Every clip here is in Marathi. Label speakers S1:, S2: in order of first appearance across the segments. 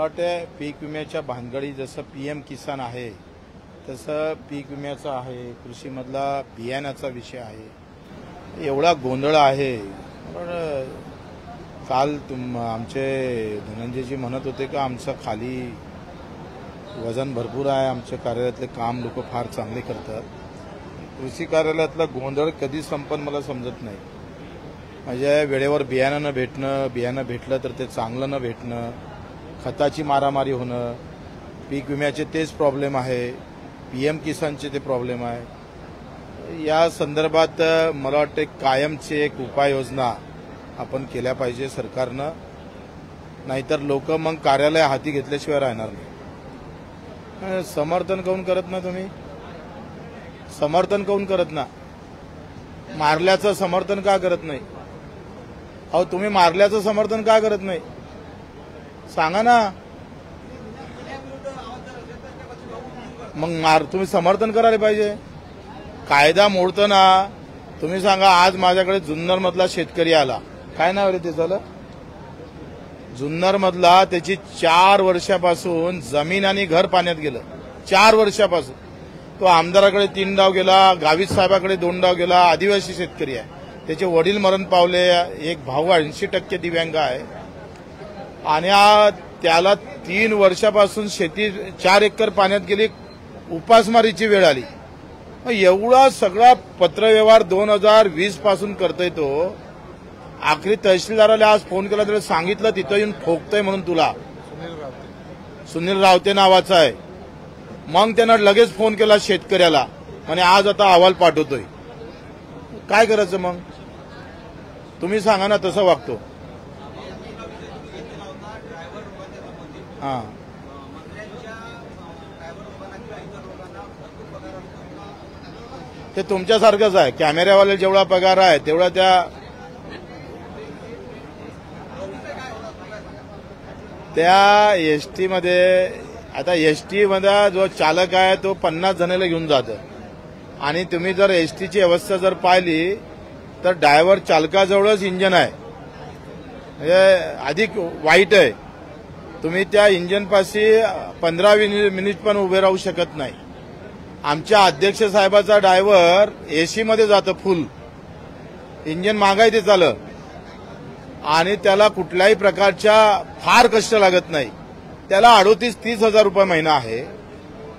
S1: मला वाटतं पीक विम्याच्या भानगडी जसं PM किसान आहे तसं पीक विम्याचा आहे, कृषीमधला बियाण्याचा विषय आहे, एवढा गोंधळ आहे। काल आमचे धनंजयजी म्हणत होते की आमचं खाली वजन भरपूर आहे, आमच्या कार्यालयातले काम लोक फार चांगले करतात। कृषी कार्यालयातला गोंधळ कधी संपन मला समजत नाही। म्हणजे वेळेवर बियाणं न भेटणं, बियाणं भेटलं तर ते चांगलं न भेटणं, खताची मारामारी होणं, पीक विम्याचे तेच प्रॉब्लेम आहे, PM किसानचे ते प्रॉब्लेम आहे। या संदर्भात मला वाटतं कायमची एक उपाययोजना आपण केल्या पाहिजे सरकारनं, नाहीतर लोक मग कार्यालय हाती घेतल्याशिवाय राहणार नाही। समर्थन काऊन करत ना तुम्ही? समर्थन काऊन करत ना? मारल्याचं समर्थन का करत नाही? अहो तुम्ही मारल्याचं समर्थन का करत नाही सांगा ना। मग तुम्ही समर्थन करायला पाहिजे। कायदा मोडताना तुम्ही सांगा, आज माझ्याकडे जुन्नर मधला शेतकरी आला, काय नाव रे त्याचं? जुन्नर मधला, त्याची 4 वर्षापासून जमीन आणि घर पाण्यात गेलं। 4 वर्षापासून तो आमदाराकडे 3 डाव गेला, गावित साहेबाकडे 2 डाव गेला। आदिवासी शेतकरी आहे, त्याचे वडील मरण पावले, एक भाऊ 80% दिव्यांग आहे आणि त्याला 3 वर्षापासून शेती 4 एकर पाण्यात गेली, उपासमारीची वेळ आली। एवढा सगळा पत्रव्यवहार 2020 पासून करतोय तो। आखरी तहसीलदाराला आज फोन केला तर सांगितलं तिथं येऊन ठोकतोय म्हणून तुला। सुनील रावते नावाचा आहे। मग त्यानं लगेच फोन केला शेतकऱ्याला आणि आज आता अहवाल पाठवतोय। काय करायचं मग तुम्ही सांगा ना, तसं वागतो। हां, ते तुमच्यासारखंच आहे। कॅमेऱ्यावाले जेवढा पगार आहे तेवढा त्या एसटी मध्ये, आता एसटी मध्ये जो चालक आहे तो 50 जणांना घेऊन जातो आणि तुम्ही जर एसटीची अवस्था जर पाहिली तर ड्रायव्हर चालकाजवळच इंजन आहे, म्हणजे अधिक वाईट आहे। तुम्ही त्या इंजनपाशी 15-20 मिनिट पण उभे राहू शकत नाही। आमच्या अध्यक्ष साहेबाचा ड्रायव्हर एसी मध्ये जातो, फुल इंजन मागाय ते चालत आणि त्याला कुठल्याही प्रकारच्या फार कष्ट लागत नाही। त्याला 38-30 हजार रुपये महिना आहे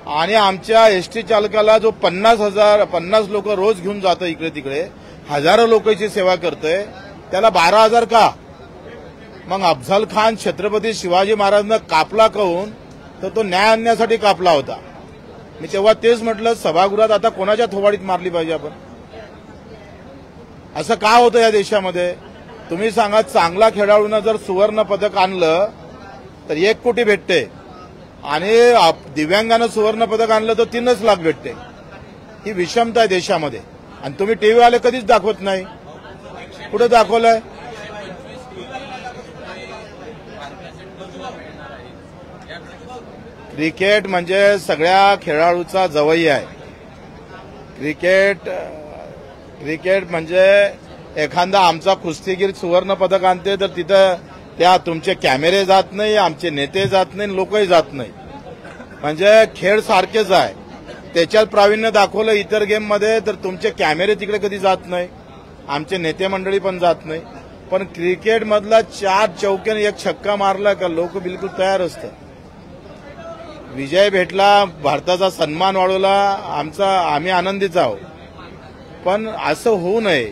S1: आणि आमच्या एसटी चालकाला जो 50 लोक रोज घेऊन जातो इकडे तिकडे, हजारो लोकांची सेवा करतोय, त्याला 12 हजार का? मग अफजल खान छत्रपती शिवाजी महाराजांना कापला काऊन? तर तो न्याय आणण्यासाठी कापला होता। मी तेव्हा तेच म्हटलं, सभागृहात आता कोणाच्या थोबाडीत मारली पाहिजे आपण? असं का होतं या देशामध्ये? तुम्ही सांगा, चांगला खेळाडूनं जर सुवर्ण पदक आणलं तर 1 कोटी भेटते आणि दिव्यांगानं सुवर्ण पदक आणलं तर 3 लाख भेटते। ही विषमता आहे देशामध्ये आणि तुम्ही टीव्हीवाले कधीच दाखवत नाही। कुठे दाखवलंय? क्रिकेट म्हणजे सगळ्या खेळाडूचा जवई आहे। क्रिकेट म्हणजे एखादा आमचा कुस्तीगीर सुवर्ण पदक आणते तर तिथं त्या तुमचे कॅमेरे जात नाही, आमचे नेते जात नाही, लोकही जात नाही। म्हणजे खेळ सारखेच आहे। त्याच्यात प्रावीण्य दाखवलं इतर गेम मध्ये तर तुमचे कॅमेरे तिकडे कधी जात नाही, आमचे नेते मंडळी पण जात नाही। पण क्रिकेट मधला 4 चौक्याने 1 छक्का मारला का लोक बिलकुल तयार असतात। विजय भेटला, भारताचा सन्मान वाढवला, आम्ही आनंदीच आहोत। पण असं होऊ नये।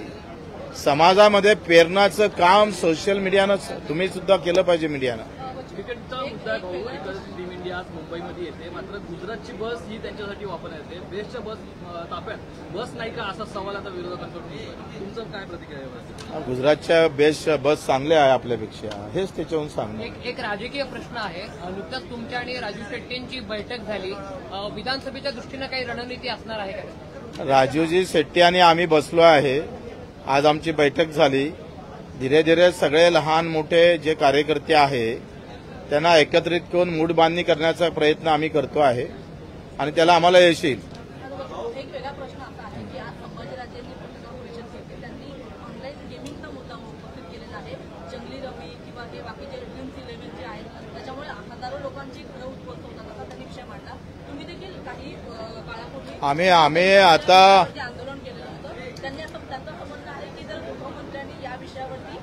S1: समाजामध्ये प्रेरणाचं काम सोशल मीडियानं तुम्ही सुद्धा केलं पाहिजे। मीडियानं
S2: क्रिकेटचा मुद्दा भाऊ, एकच टीम इंडिया आज मुंबईमध्ये येते, मात्र गुजरातची बस ही त्यांच्यासाठी वापरण्यात येते। बेस्टच्या बस ताफ्यात बस नाही का, असा सवाल आता विरोधकांकडून होतोय। तुमचं काय प्रतिक्रिया आहे?
S1: गुजरातच्या बेस्ट बस चांगल्या आहे आपल्यापेक्षा, हेच त्याच्याहून सांगणं।
S3: एक राजकीय प्रश्न आहे। नुकताच तुमच्या आणि राजू शेट्टींची बैठक झाली, विधानसभेच्या दृष्टीनं काही रणनीती असणार आहे का?
S1: राजूजी शेट्टी आणि आम्ही बसलो आहे, आज आमची बैठक झाली। धीरे धीरे सगळे लहान मोठे जे कार्यकर्ते आहे त्यांना एकत्रित करून मूड बांधणी करण्याचा प्रयत्न आम्ही करतो आहे आणि त्याला आम्हाला यश येईल।
S4: एक वेगळा प्रश्न असा आहे की आज संभाजीराजेंनी पत्रकार परिषद घेतली, त्यांनी ऑनलाईन गेमिंगचा मुद्दा उपस्थित केलेला आहे। जंगली रमी किंवा हे बाकीचे ड्रीम्स 11 जे आहेत त्याच्यामुळे हजारो लोकांची घरं उद्ध्वस्त होतात असा त्यांनी विषय मांडला. तुम्ही देखील काही काळापूर्वी
S1: आम्ही आता
S4: आंदोलन केलेलं होतं. त्यांनी असं त्यांचं म्हणणं आहे की जर गृहमंत्र्यांनी या विषयावरती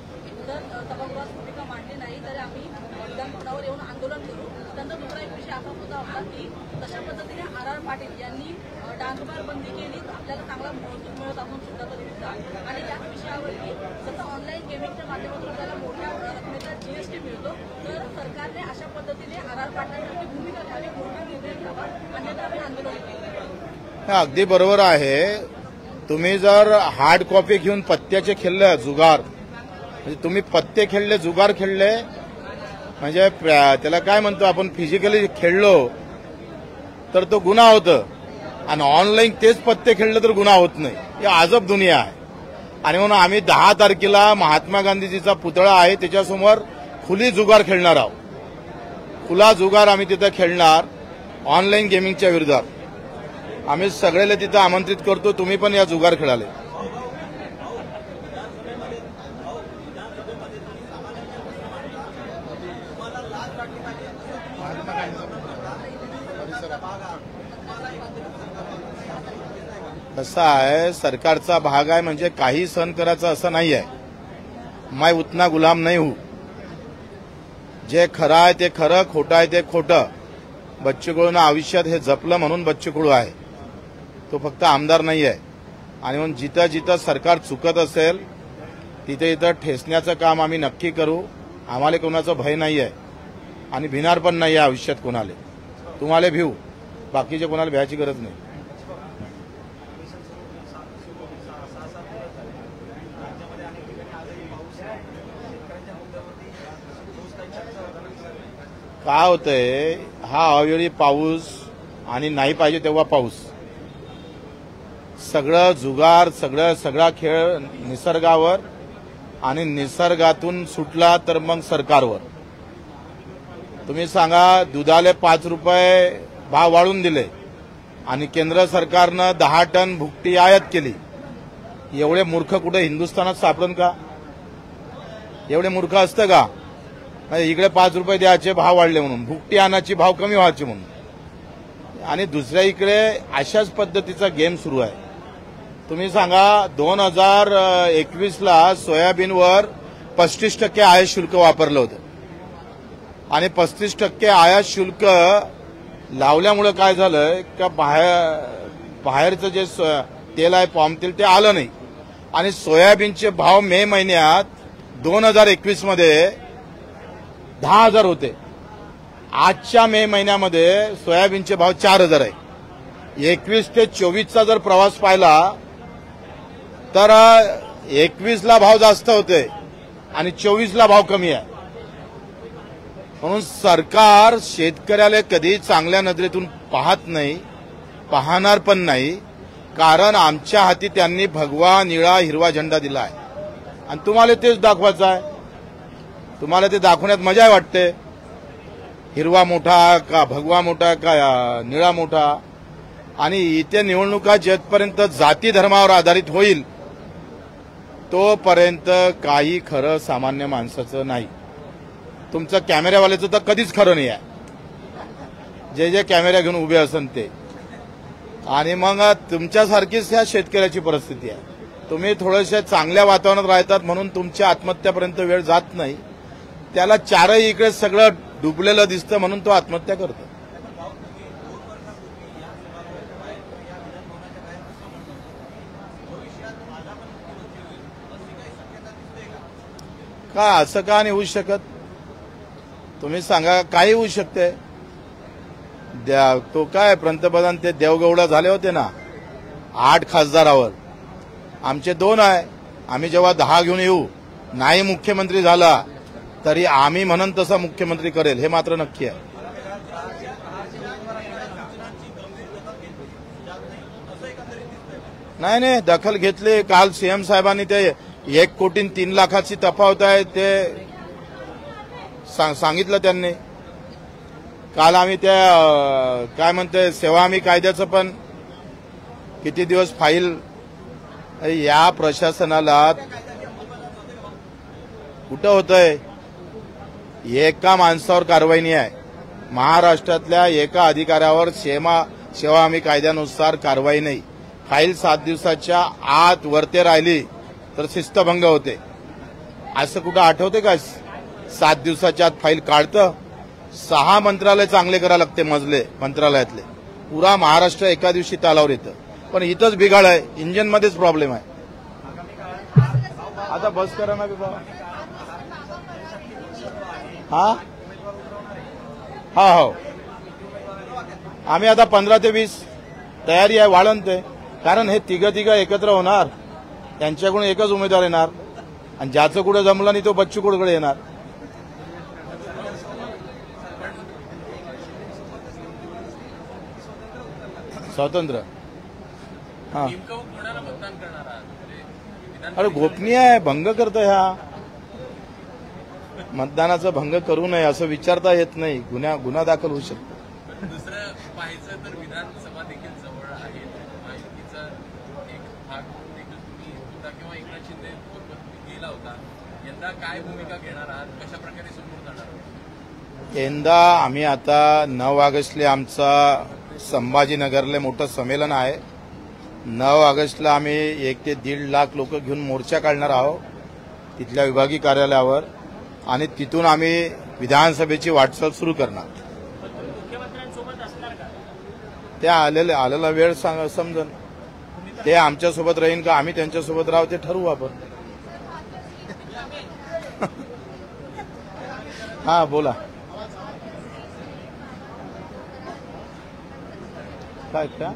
S4: जर सभागृहात भूमिका मांडली नाही तर आम्ही विधानभवनावर येऊन आंदोलन करू. त्यांचा दुसरा एक विषय असा सुद्धा होता की तशा पद्धतीने आर पाटील यांनी डान्सबार बंदी केली तर आपल्याला चांगला महसूल मिळत असून सुद्धा तरी आणि याच विषयावरती जसं ऑनलाईन गेमिंगच्या माध्यमातून आपल्याला मोठ्या रकमेचा जीएसटी मिळतो तर सरकारने अशा पद्धतीने आर पाटलांसाठी भूमिका घ्यावी, मोठा निर्णय घ्यावा, अन्यथा आम्ही आंदोलन केलं.
S1: अगदी बरोबर आहे. तुम्ही जर हार्ड कॉपी घेऊन पत्त्याचे खेळले जुगार म्हणजे तुम्ही पत्ते खेळले जुगार खेळले म्हणजे त्याला काय म्हणतो आपण फिजिकली खेळलो तर तो गुन्हा होतं आणि ऑनलाईन तेच पत्ते खेळले तर गुन्हा होत नाही. ही अजब दुनिया आहे. आणि म्हणून आम्ही 10 तारखेला महात्मा गांधीजीचा पुतळा आहे त्याच्यासमोर खुली जुगार खेळणार आहोत. खुला जुगार आम्ही तिथं खेळणार ऑनलाईन गेमिंगच्या विरोधात. आम्ही सगळ्याला तिथं आमंत्रित करतो, तुम्ही पण या जुगार खेळाले. कसं आहे, सरकारचा भाग आहे म्हणजे काही सहन करायचं असं नाही आहे. मैं उतना गुलाम नाही हूं. जे खरं आहे ते खरं, खोटं आहे ते खोटं. बच्चू कडूनं आयुष्यात हे जपलं म्हणून बच्चू कडू आहे. तो फक्त आमदार नाही आहे. आणि म्हणून जिथं जिथं सरकार चुकत असेल तिथे इथं ठेचण्याचं काम आम्ही नक्की करू. आम्हाला कोणाचं भय नाही आहे आणि भिणार पण नाही आहे आयुष्यात कोणाला. तुम्हाला भिऊ, बाकीचे कोणाला भ्यायची गरज नाही. काय होतंय, हा अवेळी पाऊस आणि नाही पाहिजे तेव्हा पाऊस, सगळं जुगार सगळा खेळ निसर्गावर आणि निसर्गातून सुटला तर मग सरकारवर. तुम्ही सांगा, दुधाले 5 रुपये भाव वाढवून दिले आणि केंद्र सरकारनं 10 टन भुकटी आयात केली. एवढे मूर्ख कुठे हिंदुस्थानात सापडून का? एवढे मूर्ख असतं का? इकडे 5 रुपये द्यायचे, भाव वाढले म्हणून, भुकटी आणायची भाव कमी व्हायचे म्हणून. आणि दुसऱ्या इकडे अशाच पद्धतीचा गेम सुरू आहे. तुम्ही सांगा, 2021ला सोयाबीनवर 35% आयात शुल्क वापरलं होतं आणि 35% आयात शुल्क लावल्यामुळे काय झालं का बाहेरचं जे तेल आहे पाम तेल ते आलं नाही आणि सोयाबीनचे भाव मे महिन्यात 2021 10,000 होते. आजच्या मे महिन्यामध्ये सोयाबीनचे भाव 4,000 आहे. 21 ते 24चा जर प्रवास पाहिला तर 21ला भाव जास्त होते आणि 24ला भाव कमी आहे. म्हणून सरकार शेतकऱ्याला कधी चांगल्या नजरेतून पाहत नाही, पाहणार पण नाही. कारण आमच्या हाती त्यांनी भगवा निळा हिरवा झेंडा दिला आहे आणि तुम्हाला तेच दाखवायचं आहे. तुम्हाला ते दाखवण्यात मजा वाटते, हिरवा मोठा का भगवा मोठा का निळा मोठा. आणि इथे निवडणुका जेथपर्यंत जाती धर्मावर आधारित होईल तोपर्यंत काही खरं सामान्य माणसाचं नाही. तुमचं कॅमेऱ्यावाल्याचं तर कधीच खरं नाही आहे, जे कॅमेरा घेऊन उभे असन ते. आणि मग तुमच्यासारखीच ह्या शेतकऱ्याची परिस्थिती आहे. तुम्ही थोडेसे चांगल्या वातावरणात राहतात म्हणून तुमच्या आत्महत्यापर्यंत वेळ जात नाही. त्याला चारही इकडे सगळं डुबलेलं दिसतं म्हणून तो आत्महत्या करतो. का असं का नाही होऊ शकत? तुम्ही सांगा, काही होऊ शकते. तो काय पंतप्रधान ते देवगौडा झाले होते ना 8 खासदारावर, आमचे 2 आहे. आम्ही जेव्हा 10 घेऊन येऊ, नाही मुख्यमंत्री झाला तरी आम्ही म्हणून तसा मुख्यमंत्री करेल, हे मात्र नक्की आहे. नाही दखल घेतली. काल सीएम साहेबांनी ते 1 कोटी 3 लाखाची तफावत आहे ते सांगितलं त्यांनी. काल आम्ही त्या काय म्हणते सेवा हमी कायद्याचं पण किती दिवस फाईल. या प्रशासनाला कुठं होतंय? एका माणसावर कारवाई नाही आहे. महाराष्ट्रातल्या एका अधिकाऱ्यावर सेवा हमी कायद्यानुसार कारवाई नाही. फाईल 7 दिवसाच्या आत वरते राहिली तर शिस्तभंग होते. असं कुठं आठवते का? 7 दिवसाच्या आत फाईल काढतं. 6 मंत्रालय चांगले करायला लागते मजले मंत्रालयातले. पुरा महाराष्ट्र एका दिवशी तालावर येतं. पण इथंच बिघाड आहे, इंजिनमध्येच प्रॉब्लेम आहे. आता बस करा ना बाबा. हा हो, आम्ही आता 15 ते 20 तयारी आहे, वाढवते. कारण हे तिघं एकत्र होणार, त्यांच्याकडून एकच उमेदवार येणार आणि ज्याचं कुठे जमलं नाही तो बच्चू कडकडे येणार. स्वतंत्र. हा, अरे गोपनीय आहे, भंग करतो. ह्या मतदानाचा भंग करू नये असं विचारता येत नाही. गुन्हा दाखल होऊ शकतो.
S2: दुसरं पाहायचं तर विधानसभा देखील जवळ आहे. माहितीचा एक भाग देखील तुम्ही होता किंवा एकनाथ शिंदे गेला होता. यंदा काय भूमिका घेणार आहात, कशा प्रकारे समोर जाणार?
S1: यंदा आम्ही आता 9 ऑगस्टला आमचा संभाजीनगरले मोठं संमेलन आहे. 9 ऑगस्टला आम्ही 1 ते 1.5 लाख लोक घेऊन मोर्चा काढणार आहोत तिथल्या विभागीय कार्यालयावर आणि तिथून आम्ही विधानसभेची वाटचाल सुरू करणार. त्या आलेला वेळ समजन. ते आमच्यासोबत राहीन का आम्ही त्यांच्यासोबत राहू ते ठरवू आपण. हा बोला. काय काय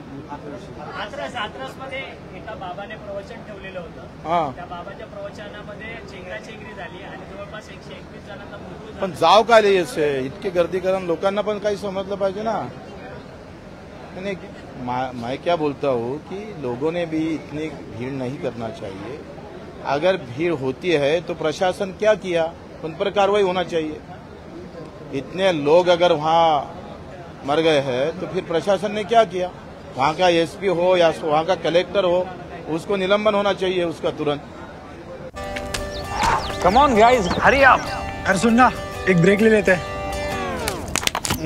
S5: हाथरसमध्ये एका बाबाने प्रवचन ठेवलेलं होतं.
S1: हा,
S5: त्या बाबाच्या प्रवचनामध्ये चेंगराचेंगरी झाली आणि जवळपास 121 जणांचा मृत्यू झाला.
S1: पण जाव काय लई असे इतके गर्दी करून लोकांना पण काही समजलं पाहिजे ना. नहीं, मैं क्या बोलता हूँ कि लोगों ने भी इतनी भीड़ नहीं करना चाहिए. अगर भीड़ होती है तो प्रशासन क्या किया, उन पर कार्रवाई होना चाहिए. इतने लोग अगर वहाँ मर गए हैं तो फिर प्रशासन ने क्या किया? वहाँ का एसपी हो या वहाँ का कलेक्टर हो, उसको निलंबन होना चाहिए उसका तुरंत.
S6: कम ऑन गाइस, हरी आप.
S7: अरे सुन ना, एक ब्रेक ले लेते हैं.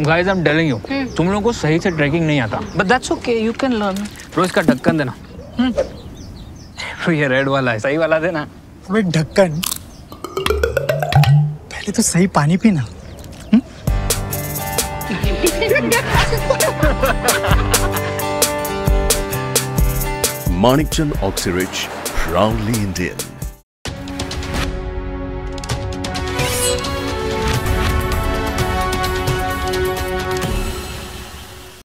S6: Guys, I am telling you, तुम लोगों को सही से ट्रैकिंग नहीं आता.
S8: But that's okay, you can learn.
S6: रोज का ढक्कन देना. ये रेड वाला है, सही वाला देना.
S7: अबे ढक्कन, पहले तो सही पानी पीना.
S9: Manikchand Oxyrich, proudly Indian.